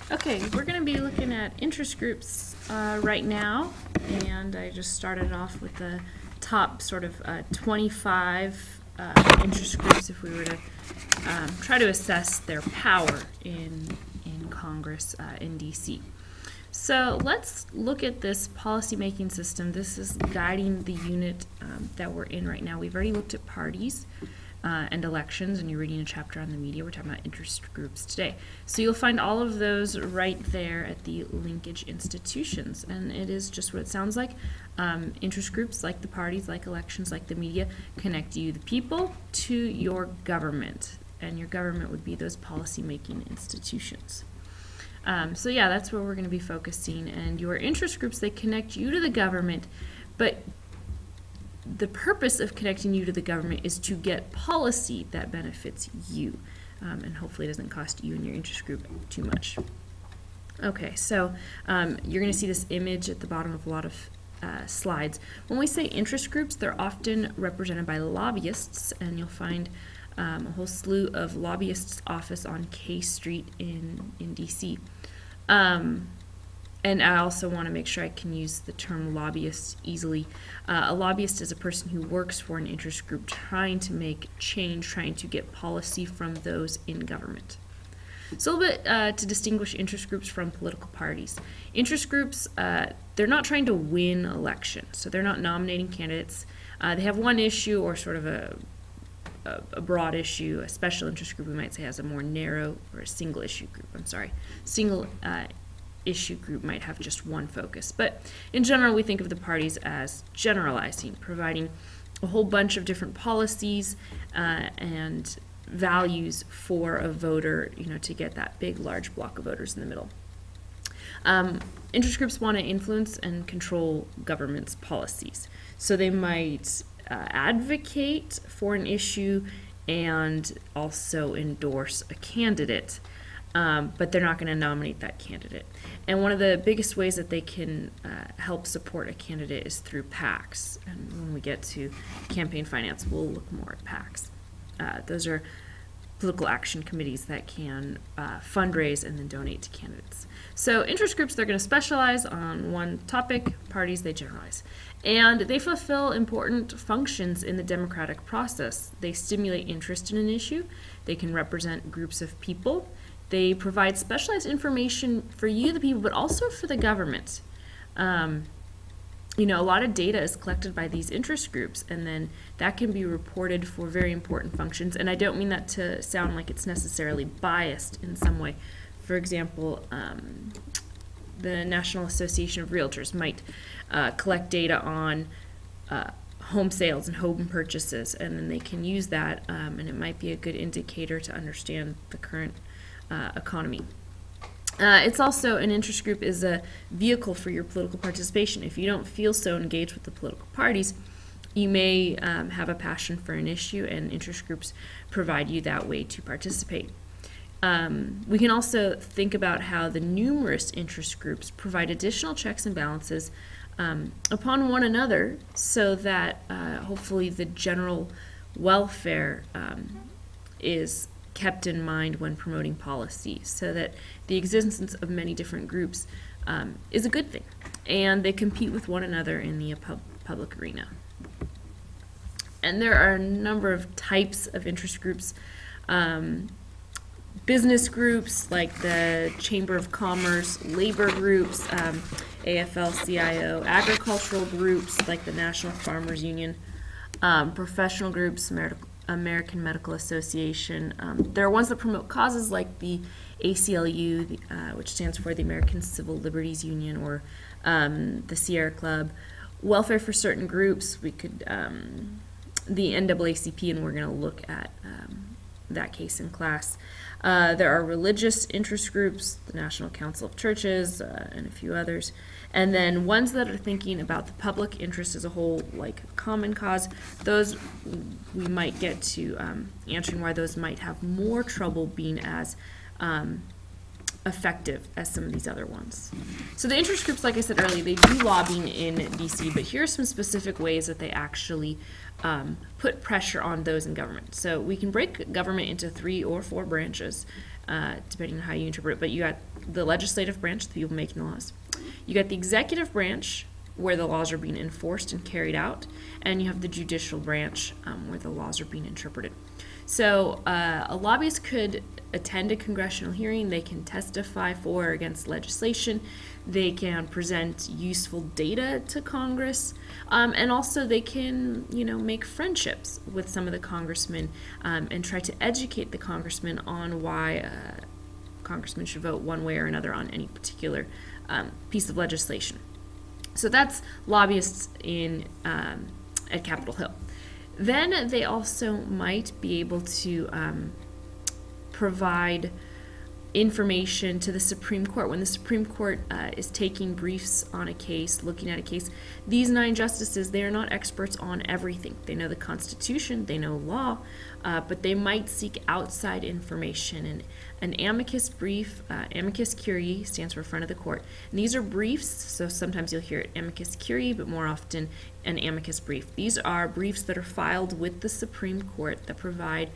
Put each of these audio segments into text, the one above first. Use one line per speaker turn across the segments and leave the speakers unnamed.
Okay, we're going to be looking at interest groups right now, and I just started off with the top sort of 25 interest groups if we were to try to assess their power in Congress in DC. So let's look at this policymaking system. This is guiding the unit that we're in right now. We've already looked at parties and elections, and you're reading a chapter on the media. We're talking about interest groups today. So you'll find all of those right there at the linkage institutions, and it is just what it sounds like. Interest groups, like the parties, like elections, like the media, connect you, the people, to your government, and your government would be those policy-making institutions. So yeah, that's where we're going to be focusing, and your interest groups, they connect you to the government, but the purpose of connecting you to the government is to get policy that benefits you, and hopefully doesn't cost you and your interest group too much. Okay, so you're going to see this image at the bottom of a lot of slides. When we say interest groups, they're often represented by lobbyists, and you'll find a whole slew of lobbyists' office on K Street in DC. And I also want to make sure I can use the term lobbyist easily. A lobbyist is a person who works for an interest group trying to make change, trying to get policy from those in government. So a little bit to distinguish interest groups from political parties. Interest groups, they're not trying to win elections, so they're not nominating candidates. They have one issue or sort of a broad issue. A special interest group, we might say, has a more narrow, or a single issue group, single issue group might have just one focus. But in general, we think of the parties as generalizing, providing a whole bunch of different policies and values for a voter, to get that big, large block of voters in the middle. Interest groups want to influence and control government's policies. So they might advocate for an issue and also endorse a candidate. But they're not going to nominate that candidate. And one of the biggest ways that they can help support a candidate is through PACs. And when we get to campaign finance, we'll look more at PACs. Those are political action committees that can fundraise and then donate to candidates. So interest groups, they're going to specialize on one topic. Parties, they generalize. And they fulfill important functions in the democratic process. They stimulate interest in an issue. They can represent groups of people. They provide specialized information for you, the people, but also for the government. A lot of data is collected by these interest groups, and then that can be reported for very important functions. And I don't mean that to sound like it's necessarily biased in some way. For example, the National Association of Realtors might collect data on home sales and home purchases, and then they can use that, and it might be a good indicator to understand the current economy. It's also, an interest group is a vehicle for your political participation. If you don't feel so engaged with the political parties, you may have a passion for an issue, and interest groups provide you that way to participate. We can also think about how the numerous interest groups provide additional checks and balances upon one another, so that hopefully the general welfare is kept in mind when promoting policy, so that the existence of many different groups is a good thing, and they compete with one another in the public arena. And there are a number of types of interest groups. Business groups like the Chamber of Commerce, labor groups, AFL-CIO, agricultural groups like the National Farmers Union, professional groups, American Medical Association. There are ones that promote causes like the ACLU, which stands for the American Civil Liberties Union, or the Sierra Club. Welfare for certain groups, we could, the NAACP, and we're going to look at that case in class. There are religious interest groups, the National Council of Churches, and a few others. And then ones that are thinking about the public interest as a whole, like Common Cause, those we might get to answering why those might have more trouble being as effective as some of these other ones. So the interest groups, like I said earlier, they do lobbying in DC, but here are some specific ways that they actually put pressure on those in government. So we can break government into 3 or 4 branches. depending on how you interpret it. But you got the legislative branch, the people making the laws. You got the executive branch, where the laws are being enforced and carried out, and you have the judicial branch, where the laws are being interpreted. So a lobbyist could attend a congressional hearing, they can testify for or against legislation, they can present useful data to Congress, and also they can, make friendships with some of the congressmen and try to educate the congressman on why congressmen should vote one way or another on any particular piece of legislation. So that's lobbyists at Capitol Hill. Then they also might be able to provide information to the Supreme Court. When the Supreme Court is taking briefs on a case, looking at a case, these 9 justices, they are not experts on everything. They know the Constitution, they know law, but they might seek outside information. And an amicus brief, amicus curiae stands for front of the court. And these are briefs, so sometimes you'll hear it amicus curiae, but more often an amicus brief. These are briefs that are filed with the Supreme Court that provide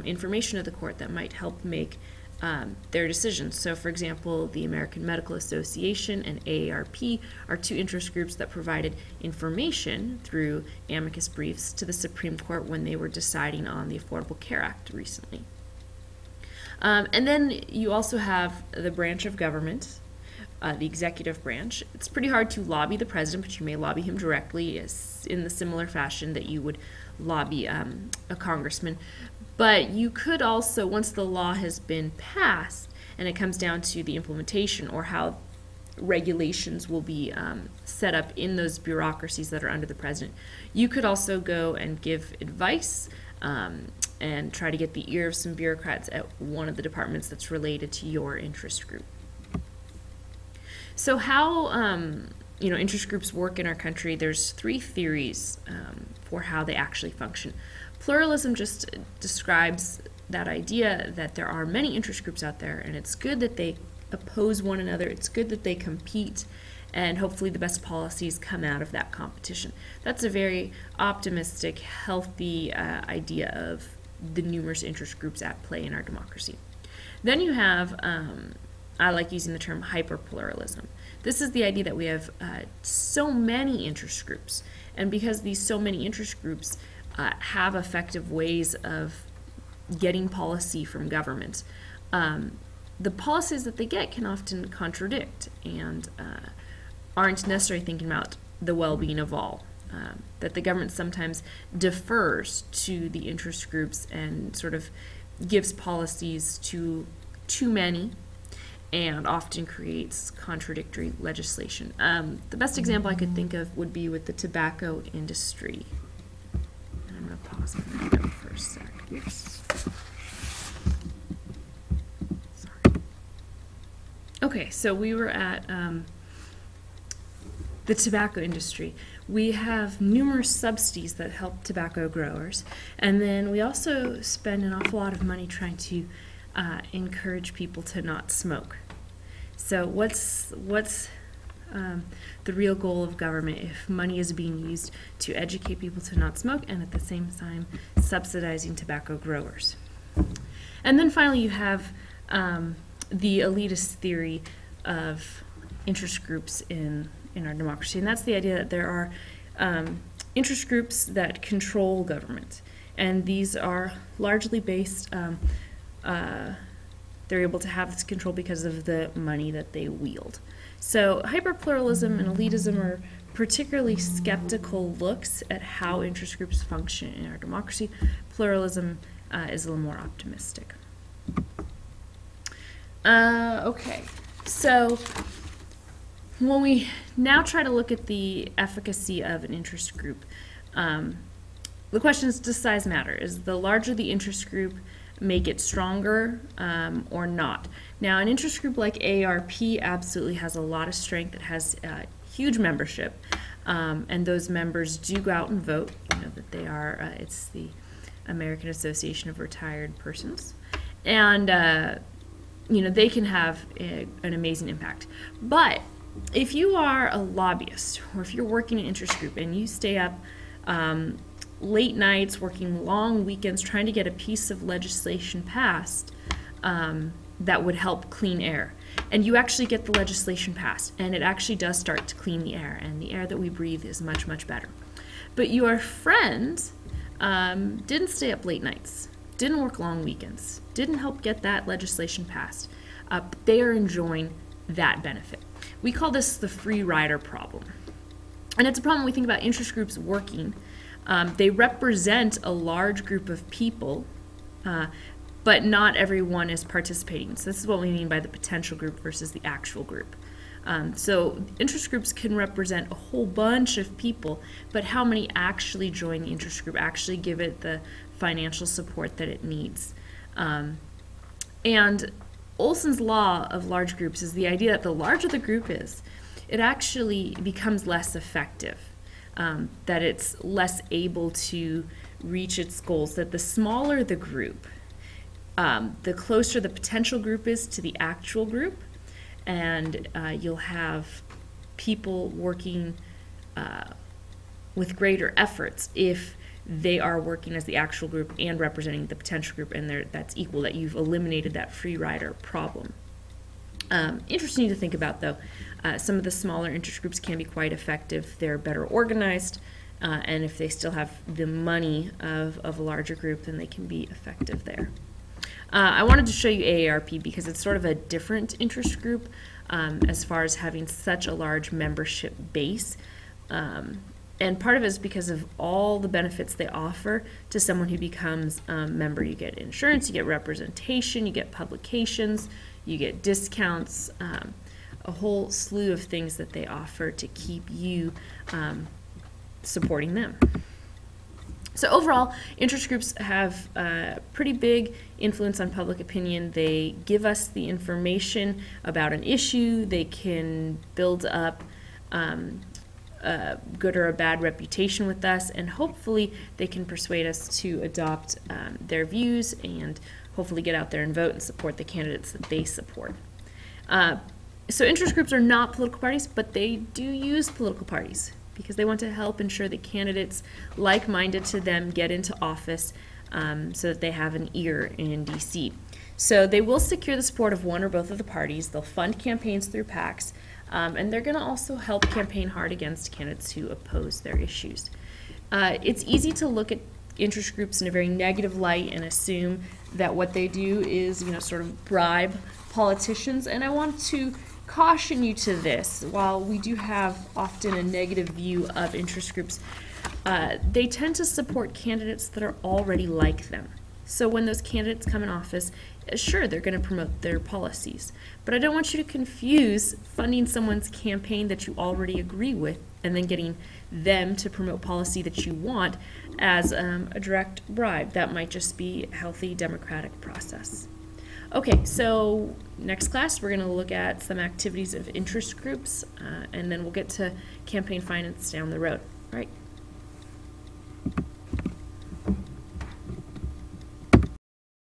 information to the court that might help make their decisions. So, for example, the American Medical Association and AARP are 2 interest groups that provided information through amicus briefs to the Supreme Court when they were deciding on the Affordable Care Act recently. And then you also have the branch of government, the executive branch. It's pretty hard to lobby the president, but you may lobby him directly in the similar fashion that you would lobby a congressman. But you could also, once the law has been passed, and it comes down to the implementation or how regulations will be set up in those bureaucracies that are under the president, you could also go and give advice and try to get the ear of some bureaucrats at one of the departments that's related to your interest group. So how interest groups work in our country, there's 3 theories for how they actually function. Pluralism just describes that idea that there are many interest groups out there, and it's good that they oppose one another, it's good that they compete, and hopefully the best policies come out of that competition. That's a very optimistic, healthy idea of the numerous interest groups at play in our democracy. Then you have, I like using the term hyperpluralism. This is the idea that we have so many interest groups, and because these so many interest groups have effective ways of getting policy from government, the policies that they get can often contradict and aren't necessarily thinking about the well-being of all. That the government sometimes defers to the interest groups and sort of gives policies to too many and often creates contradictory legislation. The best example I could think of would be with the tobacco industry. And I'm going to pause my video for a sec. Oops. Sorry. Okay, so we were at the tobacco industry. We have numerous subsidies that help tobacco growers, and then we also spend an awful lot of money trying to encourage people to not smoke. So what's the real goal of government if money is being used to educate people to not smoke and at the same time subsidizing tobacco growers? And then finally you have the elitist theory of interest groups in our democracy, and that's the idea that there are interest groups that control government, and these are largely based they're able to have this control because of the money that they wield. So hyperpluralism and elitism are particularly skeptical looks at how interest groups function in our democracy. Pluralism is a little more optimistic. Okay, so when we now try to look at the efficacy of an interest group, the question is, does size matter? Is the larger the interest group make it stronger or not? Now, an interest group like AARP absolutely has a lot of strength. It has huge membership, and those members do go out and vote. You know that they are, it's the American Association of Retired Persons, and you know, they can have an amazing impact. But if you are a lobbyist, or if you're working in an interest group and you stay up late nights, working long weekends, trying to get a piece of legislation passed that would help clean air. And you actually get the legislation passed, and it actually does start to clean the air, and the air that we breathe is much, much better. But your friend didn't stay up late nights, didn't work long weekends, didn't help get that legislation passed. They are enjoying that benefit. We call this the free rider problem. And it's a problem when we think about interest groups working. They represent a large group of people, but not everyone is participating. So this is what we mean by the potential group versus the actual group. So interest groups can represent a whole bunch of people, but how many actually join the interest group, actually give it the financial support that it needs? And Olson's law of large groups is the idea that the larger the group is, it actually becomes less effective, that it's less able to reach its goals, that the smaller the group, the closer the potential group is to the actual group, and you'll have people working with greater efforts if they are working as the actual group and representing the potential group, and that's equal, that you've eliminated that free rider problem. Interesting to think about, though. Some of the smaller interest groups can be quite effective. They're better organized, and if they still have the money of a larger group, then they can be effective there. I wanted to show you AARP because it's sort of a different interest group as far as having such a large membership base. And part of it is because of all the benefits they offer to someone who becomes a member. You get insurance, you get representation, you get publications, you get discounts, a whole slew of things that they offer to keep you supporting them. So overall, interest groups have a pretty big influence on public opinion. They give us the information about an issue. They can build up a good or a bad reputation with us, and hopefully they can persuade us to adopt their views and hopefully get out there and vote and support the candidates that they support. So interest groups are not political parties, but they do use political parties because they want to help ensure that candidates like-minded to them get into office so that they have an ear in DC. So they will secure the support of one or both of the parties. They'll fund campaigns through PACs, and they're going to also help campaign hard against candidates who oppose their issues. It's easy to look at interest groups in a very negative light and assume that what they do is, sort of bribe politicians, and I want to caution you to this. While we do have often a negative view of interest groups, they tend to support candidates that are already like them. So when those candidates come in office, sure, they're going to promote their policies, but I don't want you to confuse funding someone's campaign that you already agree with and then getting them to promote policy that you want as a direct bribe. That might just be a healthy democratic process. Okay, so next class we're going to look at some activities of interest groups, and then we'll get to campaign finance down the road. All right.